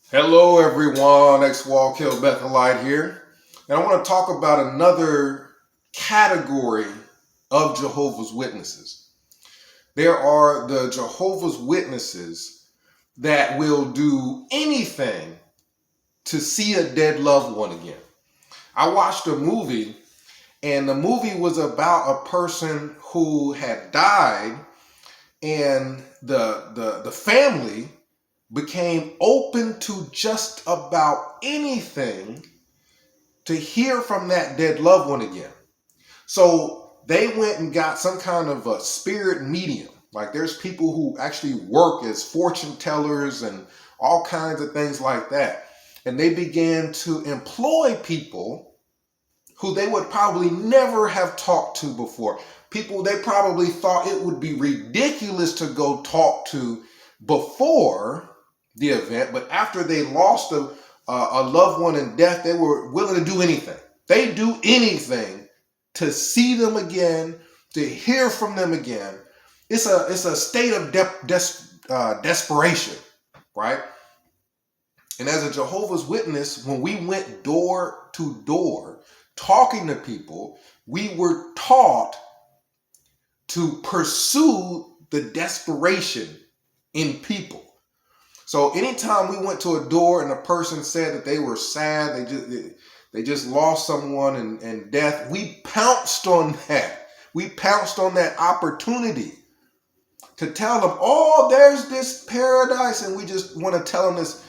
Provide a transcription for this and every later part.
Hello everyone, X-Wall Kill Bethelite here. And I want to talk about another category of Jehovah's Witnesses. There are the Jehovah's Witnesses that will do anything to see a dead loved one again. I watched a movie, and the movie was about a person who had died, and the family became open to just about anything to hear from that dead loved one again. So they went and got some kind of a spirit medium. Like there's people who actually work as fortune tellers and all kinds of things like that. And they began to employ people who they would probably never have talked to before. People they probably thought it would be ridiculous to go talk to before the event, but after they lost a loved one in death, they were willing to do anything. They do anything to see them again, to hear from them again. It's a state of desperation, right? And as a Jehovah's Witness, when we went door to door talking to people, we were taught to pursue the desperation in people. So anytime we went to a door and a person said that they were sad, they just lost someone in death, we pounced on that. We pounced on that opportunity to tell them, oh, there's this paradise, and we just want to tell them this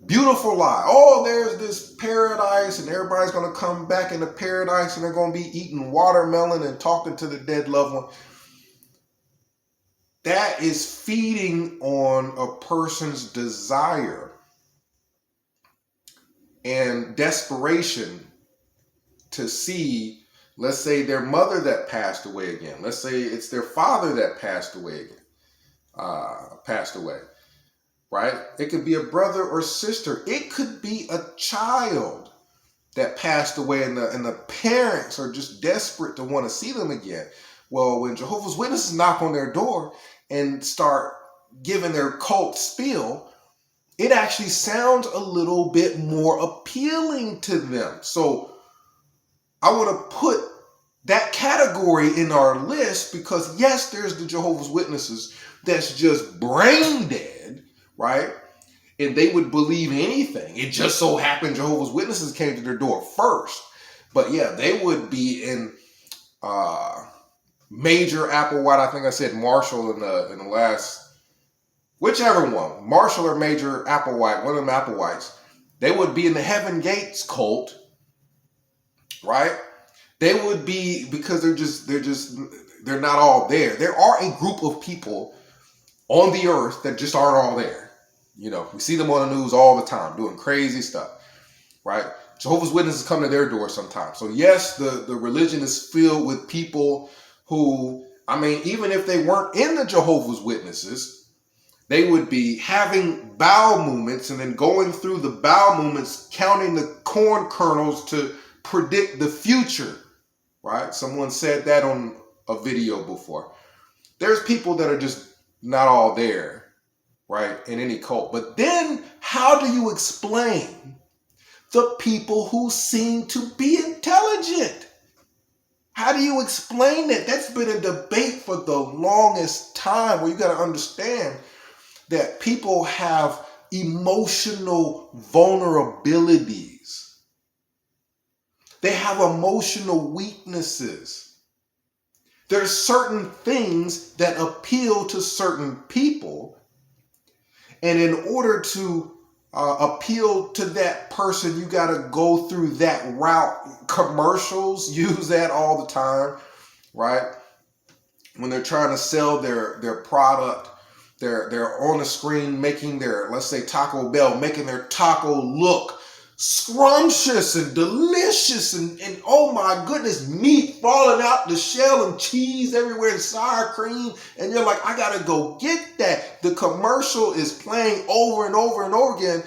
beautiful lie. Oh, there's this paradise, and everybody's going to come back into paradise, and they're going to be eating watermelon and talking to the dead loved one. That is feeding on a person's desire and desperation to see, let's say, their mother that passed away again. Let's say it's their father that passed away again, right? It could be a brother or sister. It could be a child that passed away, and the parents are just desperate to want to see them again. Well, when Jehovah's Witnesses knock on their door and start giving their cult spiel, it actually sounds a little bit more appealing to them. So I want to put that category in our list because, yes, there's the Jehovah's Witnesses that's just brain dead, right? And they would believe anything. It just so happened Jehovah's Witnesses came to their door first. But yeah, they would be in Major Applewhite. I think I said Marshall in the last, whichever one, Marshall or Major Applewhite, one of them Applewhites. They would be in the Heaven Gates cult, right? They would be, because they're not all there. There are a group of people on the earth that just aren't all there. You know, we see them on the news all the time doing crazy stuff, right? Jehovah's Witnesses come to their door sometimes. So yes, the religion is filled with people who, I mean, even if they weren't in the Jehovah's Witnesses, they would be having bowel movements and then going through the bowel movements, counting the corn kernels to predict the future, right? Someone said that on a video before. There's people that are just not all there, right, in any cult. But then how do you explain the people who seem to be intelligent? How do you explain that? That's been a debate for the longest time, where you got to understand that people have emotional vulnerabilities. They have emotional weaknesses. There's certain things that appeal to certain people. And in order to appeal to that person, you got to go through that route. Commercials use that all the time, right? When they're trying to sell their product, they're on the screen making their, let's say Taco Bell, making their taco look scrumptious and delicious and oh my goodness, meat falling out the shell and cheese everywhere and sour cream, and you're like, I gotta go get that. The commercial is playing over and over and over again,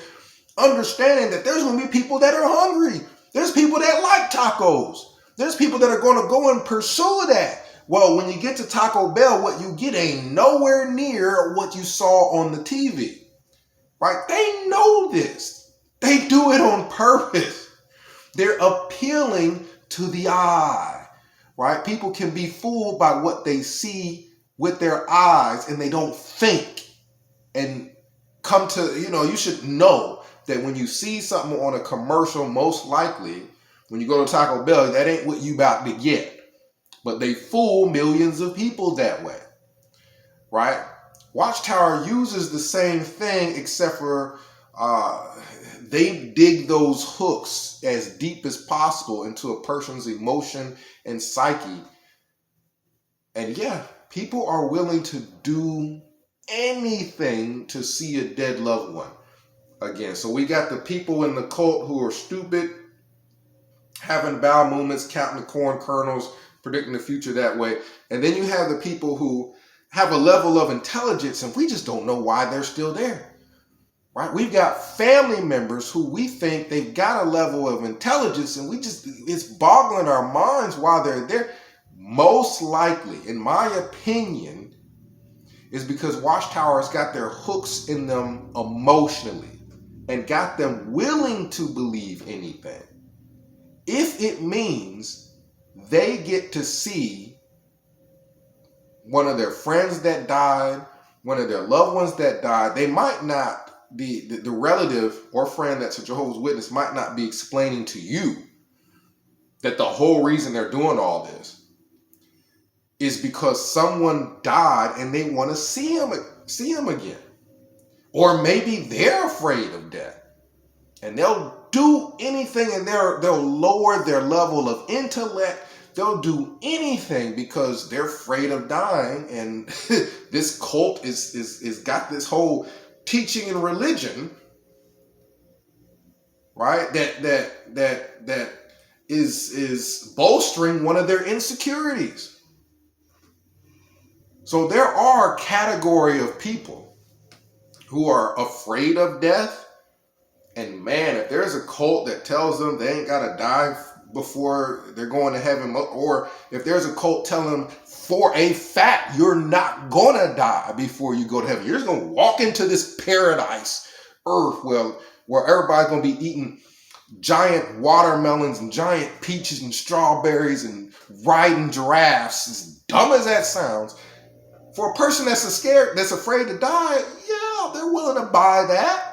understanding that there's gonna be people that are hungry. There's people that like tacos. There's people that are gonna go and pursue that. Well, when you get to Taco Bell, what you get ain't nowhere near what you saw on the TV. right? They know this. They do it on purpose. They're appealing to the eye, right? People can be fooled by what they see with their eyes, and they don't think and come to, you should know that when you see something on a commercial, most likely when you go to Taco Bell, that ain't what you about to get. But they fool millions of people that way, right? Watchtower uses the same thing, except for they dig those hooks as deep as possible into a person's emotion and psyche. And yeah, people are willing to do anything to see a dead loved one again. So we got the people in the cult who are stupid, having bowel movements, counting the corn kernels, predicting the future that way. And then you have the people who have a level of intelligence, and we just don't know why they're still there. Right? We've got family members who we think they've got a level of intelligence, and it's boggling our minds why they're there. Most likely, in my opinion, is because Watchtowers got their hooks in them emotionally and got them willing to believe anything. If it means they get to see one of their friends that died, one of their loved ones that died, they might not, the relative or friend that's a Jehovah's Witness might not be explaining to you that the whole reason they're doing all this is because someone died and they want to see him again. Or maybe they're afraid of death and they'll do anything, and they'll lower their level of intellect. They'll do anything because they're afraid of dying. And this cult is got this whole teaching and religion, right? That is bolstering one of their insecurities. So there are a category of people who are afraid of death. And man, if there's a cult that tells them they ain't got to die before they're going to heaven, or if there's a cult telling them for a fact you're not going to die before you go to heaven, you're just going to walk into this paradise earth where everybody's going to be eating giant watermelons and giant peaches and strawberries and riding giraffes, as dumb as that sounds. For a person that's afraid to die, yeah, they're willing to buy that.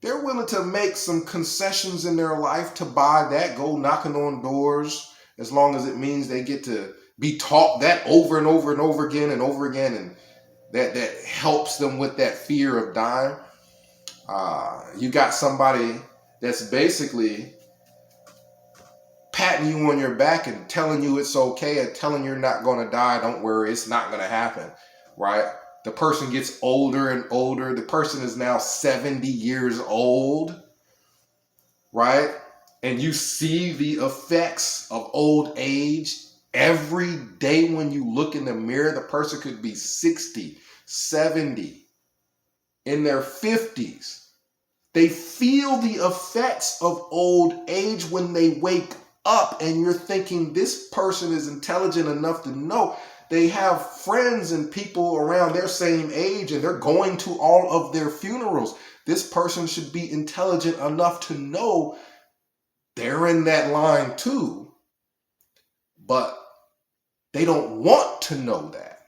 They're willing to make some concessions in their life to buy that, go knocking on doors, as long as it means they get to be taught that over and over and over again and over again, and that helps them with that fear of dying. You got somebody that's basically patting you on your back and telling you it's okay and telling you you're not going to die. Don't worry, it's not going to happen, right? The person gets older and older. The person is now 70 years old, right? And you see the effects of old age every day when you look in the mirror. The person could be 60, 70, in their 50s. They feel the effects of old age when they wake up, and you're thinking this person is intelligent enough to know. They have friends and people around their same age, and they're going to all of their funerals. This person should be intelligent enough to know they're in that line too, but they don't want to know that,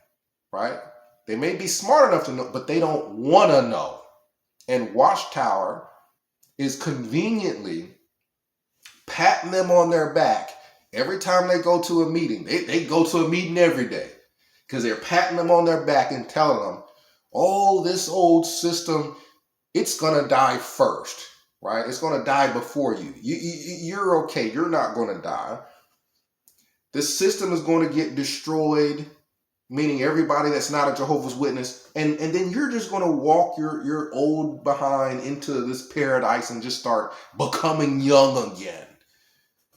right? They may be smart enough to know, but they don't want to know. And Watchtower is conveniently patting them on their back every time they go to a meeting. They go to a meeting every day because they're patting them on their back and telling them, oh, this old system, it's going to die first, right? It's going to die before you. You're okay. You're not going to die. The system is going to get destroyed, meaning everybody that's not a Jehovah's Witness. And then you're just going to walk your old behind into this paradise and just start becoming young again.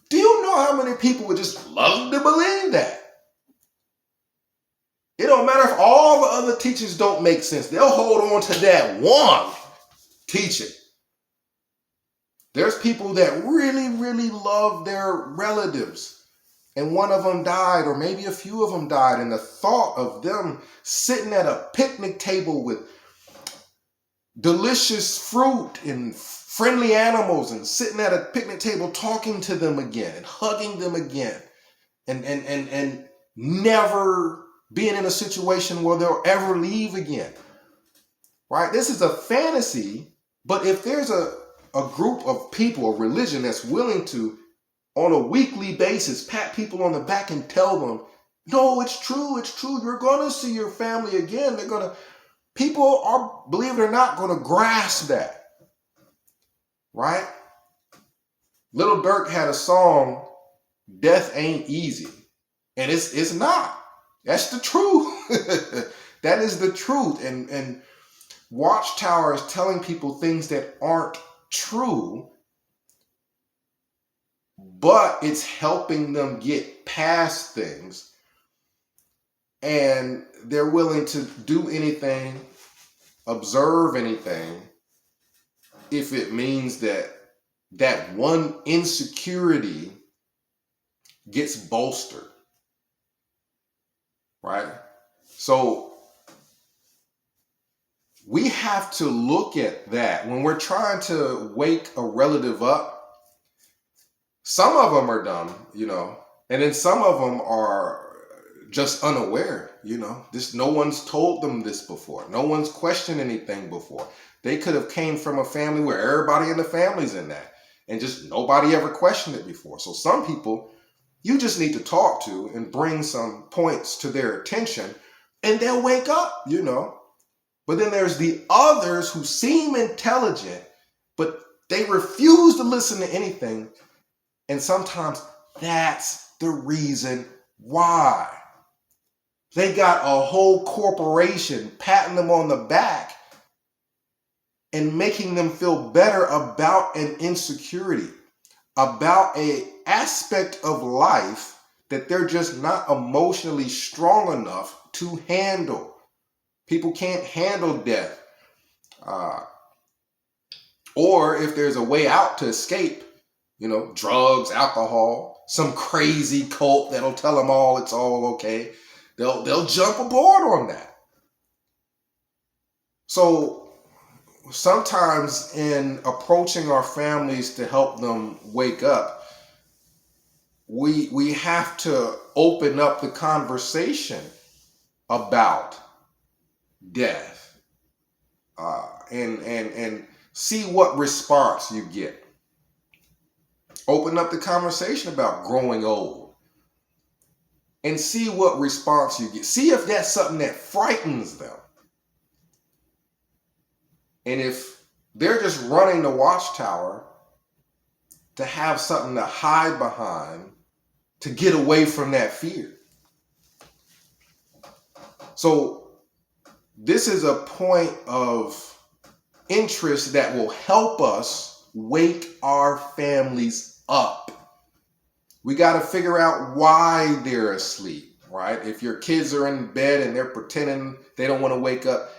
Do you know how many people would just love to believe that? It don't matter if all the other teachings don't make sense. They'll hold on to that one teaching. There's people that really, really love their relatives, and one of them died, or maybe a few of them died, and the thought of them sitting at a picnic table with delicious fruit and friendly animals and sitting at a picnic table talking to them again and hugging them again and never being in a situation where they'll ever leave again. Right? This is a fantasy, but if there's a group of people, a religion that's willing to, on a weekly basis, pat people on the back and tell them, no, it's true, you're going to see your family again. People are, believe it or not, going to grasp that. Right? Little Dirk had a song, Death Ain't Easy. And it's not. That's the truth. That is the truth. And Watchtower is telling people things that aren't true, but it's helping them get past things. And they're willing to do anything, observe anything, if it means that one insecurity gets bolstered. Right? So we have to look at that when we're trying to wake a relative up. Some of them are dumb, and then some of them are just unaware, no one's told them this before. No one's questioned anything before. They could have came from a family where everybody in the family's in that, and just nobody ever questioned it before. So some people you just need to talk to and bring some points to their attention, and they'll wake up, But then there's the others who seem intelligent, but they refuse to listen to anything. And sometimes that's the reason why. They got a whole corporation patting them on the back and making them feel better about an insecurity, about an aspect of life that they're just not emotionally strong enough to handle. People can't handle death. Or if there's a way out to escape, drugs, alcohol, some crazy cult that'll tell them all it's all okay, they'll jump aboard on that. So sometimes in approaching our families to help them wake up, we have to open up the conversation about death, and see what response you get. Open up the conversation about growing old and see what response you get. See if that's something that frightens them. And if they're just running the Watchtower to have something to hide behind, to get away from that fear. So this is a point of interest that will help us wake our families up. We got to figure out why they're asleep, right? If your kids are in bed and they're pretending they don't want to wake up,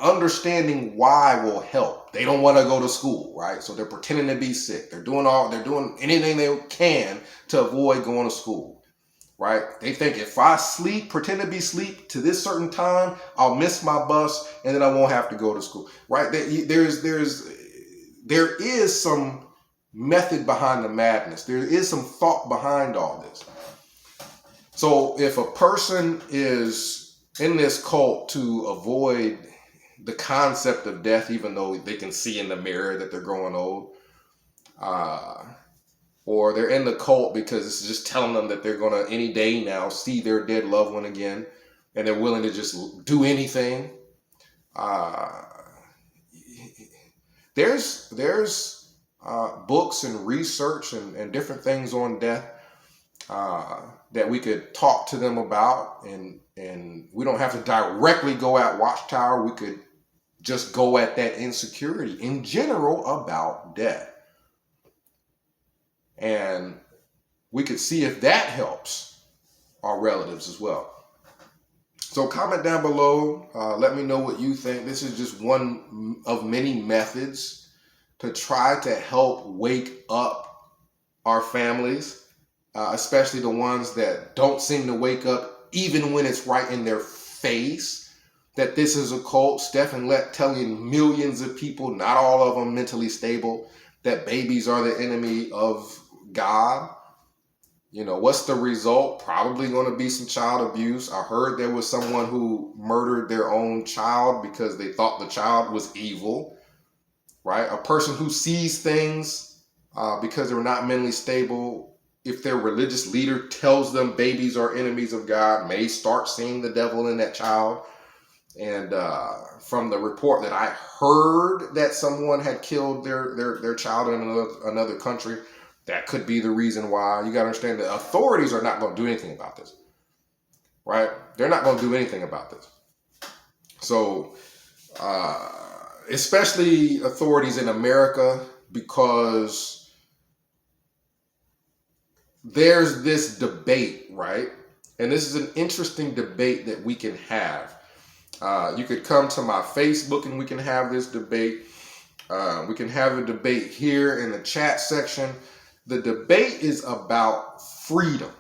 understanding why will help. They don't want to go to school, right? So they're pretending to be sick. They're doing anything they can to avoid going to school. Right? They think if I pretend to be asleep to this certain time, I'll miss my bus and then I won't have to go to school. Right? There is some method behind the madness. There is some thought behind all this. So if a person is in this cult to avoid the concept of death, even though they can see in the mirror that they're growing old, or they're in the cult because it's just telling them that they're going to any day now see their dead loved one again, and they're willing to just do anything. There's books and research and different things on death that we could talk to them about, and we don't have to directly go at Watchtower. We could just go at that insecurity in general about death. And we could see if that helps our relatives as well. So comment down below. Let me know what you think. This is just one of many methods to try to help wake up our families, especially the ones that don't seem to wake up even when it's right in their face. that this is a cult. Stephen Lett telling millions of people, not all of them mentally stable, that babies are the enemy of God. You know, what's the result? Probably going to be some child abuse. I heard there was someone who murdered their own child because they thought the child was evil, right? A person who sees things because they're not mentally stable, if their religious leader tells them babies are enemies of God, may start seeing the devil in that child. And from the report that I heard that someone had killed their child in another country, that could be the reason why. You got to understand that authorities are not going to do anything about this, right? They're not going to do anything about this. So, especially authorities in America, because there's this debate, right? And this is an interesting debate that we can have. You could come to my Facebook and we can have this debate. We can have a debate here in the chat section. The debate is about freedom.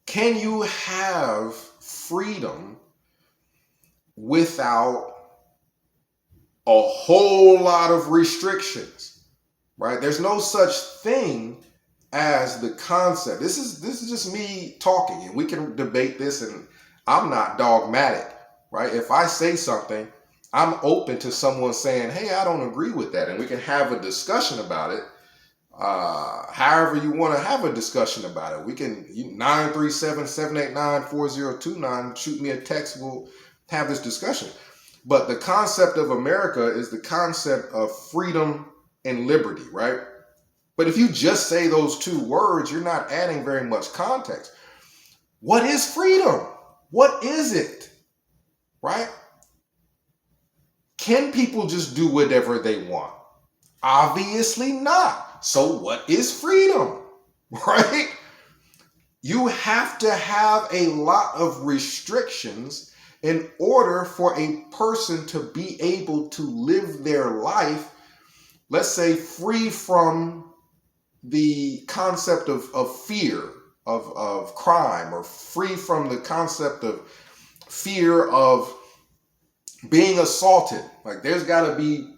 Can you have freedom without a whole lot of restrictions, right? There's no such thing as the concept. This is just me talking, and we can debate this, and I'm not dogmatic, right? If I say something, I'm open to someone saying, hey, I don't agree with that. And we can have a discussion about it. However you want to have a discussion about it. We can, 937-789-4029, shoot me a text. We'll have this discussion. But the concept of America is the concept of freedom and liberty, right? But if you just say those two words, you're not adding very much context. What is freedom? What is it? Right? Can people just do whatever they want? Obviously not. So what is freedom? Right? You have to have a lot of restrictions in order for a person to be able to live their life, let's say, free from the concept of fear of crime, or free from the concept of fear of being assaulted. Like, there's got to be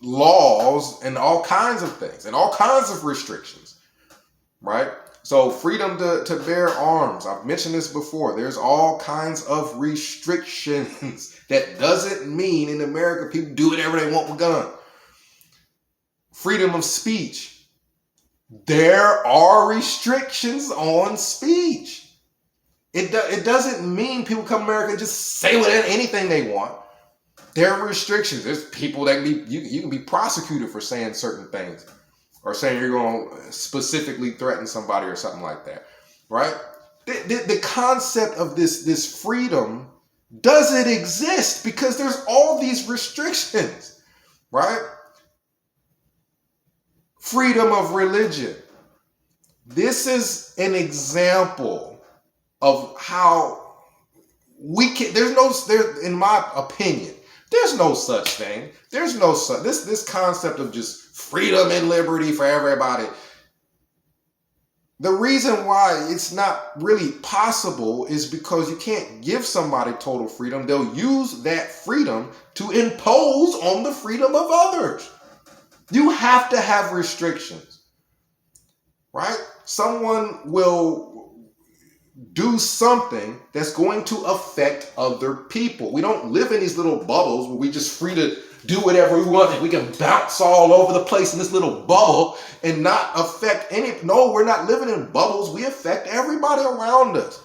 laws and all kinds of things and all kinds of restrictions, right? So freedom to bear arms. I've mentioned this before. There's all kinds of restrictions. That doesn't mean in America people do whatever they want with guns. Freedom of speech. There are restrictions on speech. It doesn't mean people come to America and just say anything they want. There are restrictions. There's people that can be, you can be prosecuted for saying certain things, or saying you're going to specifically threaten somebody or something like that, right? The concept of this freedom doesn't exist because there's all these restrictions, right? Freedom of religion. This is an example of how we can, in my opinion, there's no such thing. There's no such, this concept of just freedom and liberty for everybody. The reason why it's not really possible is because you can't give somebody total freedom. They'll use that freedom to impose on the freedom of others. You have to have restrictions, right? Someone will do something that's going to affect other people. We don't live in these little bubbles where we just free to do whatever we want and we can bounce all over the place in this little bubble and not affect no, we're not living in bubbles. We affect everybody around us.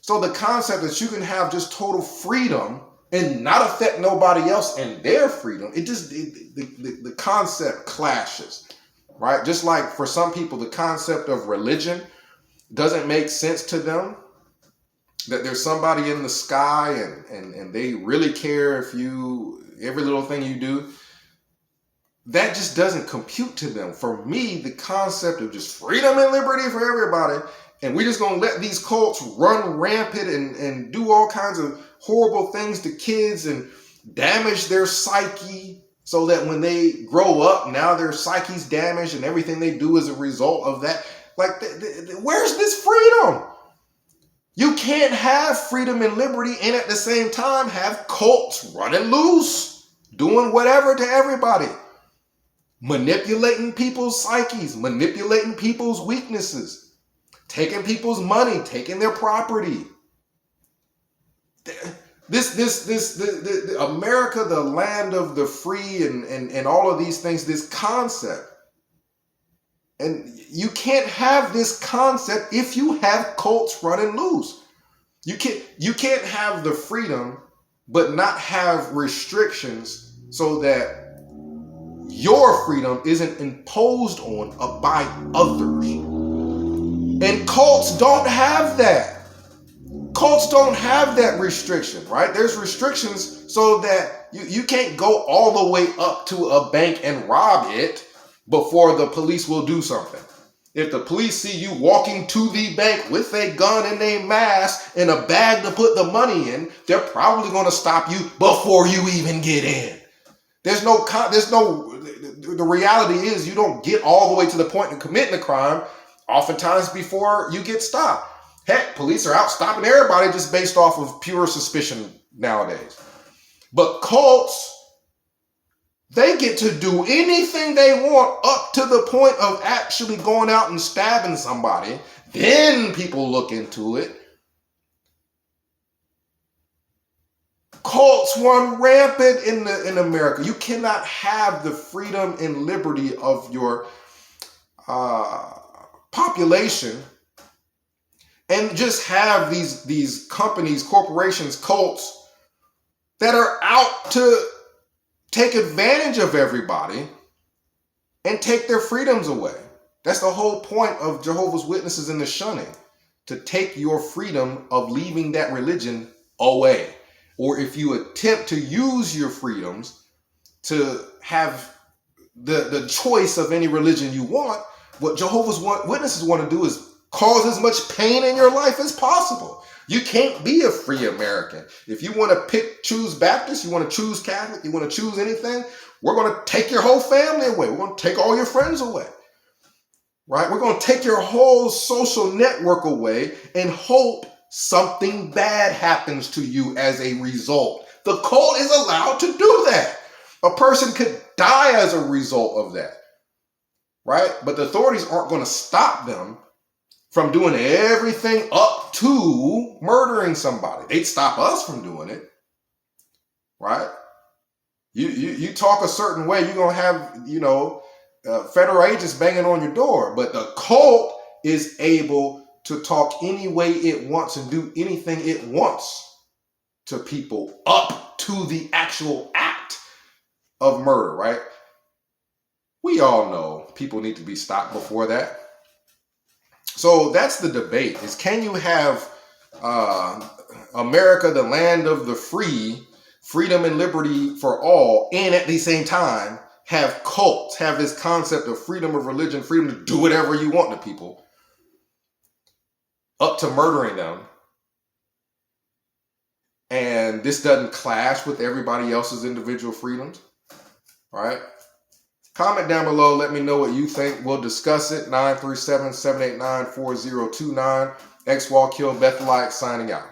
So the concept that you can have just total freedom and not affect nobody else and their freedom, the concept clashes, right? Just like for some people, the concept of religion doesn't make sense to them, that there's somebody in the sky and they really care if every little thing you do. That just doesn't compute to them. For me, the concept of just freedom and liberty for everybody, and we're just going to let these cults run rampant and do all kinds of horrible things to kids and damage their psyche so that when they grow up, now their psyche's damaged and everything they do is a result of that. Like, where's this freedom? You can't have freedom and liberty and at the same time have cults running loose, doing whatever to everybody, manipulating people's psyches, manipulating people's weaknesses, taking people's money, taking their property. This America, the land of the free and all of these things, this concept. And you can't have this concept if you have cults running loose. You can't have the freedom but not have restrictions so that your freedom isn't imposed on by others. And cults don't have that. Cults don't have that restriction, right? There's restrictions so that you can't go all the way up to a bank and rob it before the police will do something. If the police see you walking to the bank with a gun and a mask and a bag to put the money in, they're probably going to stop you before you even get in. The reality is you don't get all the way to the point of committing a crime oftentimes before you get stopped. Heck, police are out stopping everybody just based off of pure suspicion nowadays. But cults, they get to do anything they want up to the point of actually going out and stabbing somebody. Then people look into it. Cults run rampant in America. You cannot have the freedom and liberty of your population and just have these companies, corporations, cults that are out to take advantage of everybody and take their freedoms away. That's the whole point of Jehovah's Witnesses and the shunning, to take your freedom of leaving that religion away. Or if you attempt to use your freedoms to have the choice of any religion you want, what Jehovah's Witnesses want to do is cause as much pain in your life as possible. You can't be a free American. If you want to choose Baptist, you want to choose Catholic, you want to choose anything, we're going to take your whole family away. We're going to take all your friends away. Right? We're going to take your whole social network away and hope something bad happens to you as a result. The cult is allowed to do that. A person could die as a result of that. Right? But the authorities aren't going to stop them from doing everything up to murdering somebody. They'd stop us from doing it. Right? You talk a certain way, you're going to have, federal agents banging on your door. But the cult is able to talk any way it wants and do anything it wants to people up to the actual act of murder, right? We all know people need to be stopped before that. So that's the debate, is can you have America, the land of the free, freedom and liberty for all, and at the same time have cults, have this concept of freedom of religion, freedom to do whatever you want to people, up to murdering them. And this doesn't clash with everybody else's individual freedoms, right? Comment down below. Let me know what you think. We'll discuss it. 937-789-4029. X-Wall Kill Bethelite signing out.